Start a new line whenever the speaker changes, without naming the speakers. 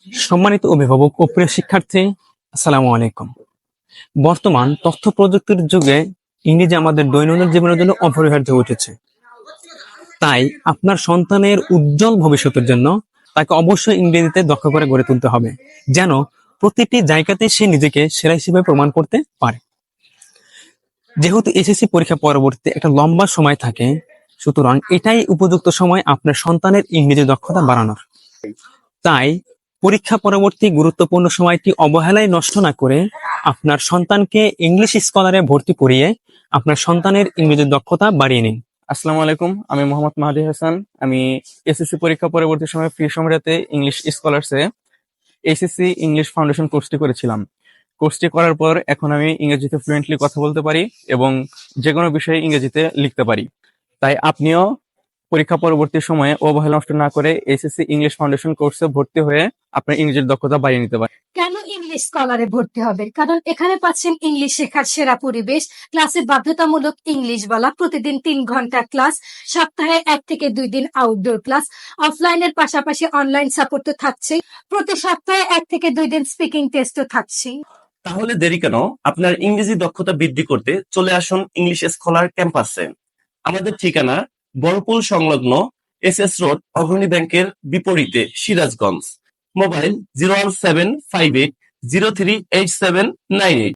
সম্মানিত অভিভাবক ও প্রিয় শিক্ষার্থী, আসসালামু আলাইকুম। বর্তমান তথ্য প্রযুক্তির যুগে ইংরেজি আমাদের দৈনন্দিন জীবনের জন্য অপরিহার্য হয়ে উঠেছে। তাই আপনার সন্তানের উজ্জ্বল ভবিষ্যতের জন্য তাকে অবশ্যই ইংরেজিতে দক্ষ করে গড়ে তুলতে হবে, যেন প্রতিটি জায়গাতে সে নিজেকে সেরা হিসেবে প্রমাণ করতে পারে। যেহেতু এসএসসি পরীক্ষা পরবর্তীতে একটা লম্বা সময় থাকে, সুতরাং এটাই উপযুক্ত সময় আপনার সন্তানের ইংরেজি দক্ষতা বাড়ানোর। তাই পরীক্ষা পরবর্তী গুরুত্বপূর্ণ সময়টি অবহেলায় নষ্ট না করে আপনার সন্তানকে ইংলিশ স্কলারে ভর্তি করিয়ে আপনার সন্তানের ইংরেজি দক্ষতা বাড়িয়ে নিন।
আসসালামু আলাইকুম, আমি মোহাম্মদ মাহাদি হাসান। আমি এসএসসি পরীক্ষা পরবর্তী সময় ফ্রি সময়টাতে ইংলিশ স্কলার্সে এইচএসসি ইংলিশ ফাউন্ডেশন কোর্সটি করেছিলাম। কোর্সটি করার পর এখন আমি ইংরেজিতে ফ্লুয়েন্টলি কথা বলতে পারি এবং যে কোনো বিষয়ে ইংরেজিতে লিখতে পারি। তাই আপনিও পরীক্ষা পরবর্তী সময়ে অবহেলা নষ্ট না করে এইচএসসি ইংলিশ ফাউন্ডেশন কোর্সে ভর্তি হয়ে আপনার ইংরেজির দক্ষতা বাড়িয়ে নিতে পারেন।
কেন ইংলিশ স্কলারে ভর্তি হবে? কারণ এখানে পাচ্ছেন ইংলিশ শেখার সেরা পরিবেশ, ক্লাসে বাধ্যতামূলক ইংলিশ বলা, প্রতিদিন 3 ঘন্টা ক্লাস, সপ্তাহে 1 থেকে 2 দিন আউটডোর ক্লাস, অফলাইনের পাশাপাশি অনলাইন সাপোর্ট তো থাকছেই, প্রতি সপ্তাহে 1 থেকে 2 দিন স্পিকিং টেস্টও থাকছেই।
তাহলে দেরি কেন? আপনার ইংরেজি দক্ষতা বৃদ্ধি করতে চলে আসুন ইংলিশ স্কলার ক্যাম্পাসে। আমাদের ঠিকানা বড়পুল সংলগ্ন এসএস রোড, অগ্রণী ব্যাংকের বিপরীতে, সিরাজগঞ্জ। মোবাইল 01758038798।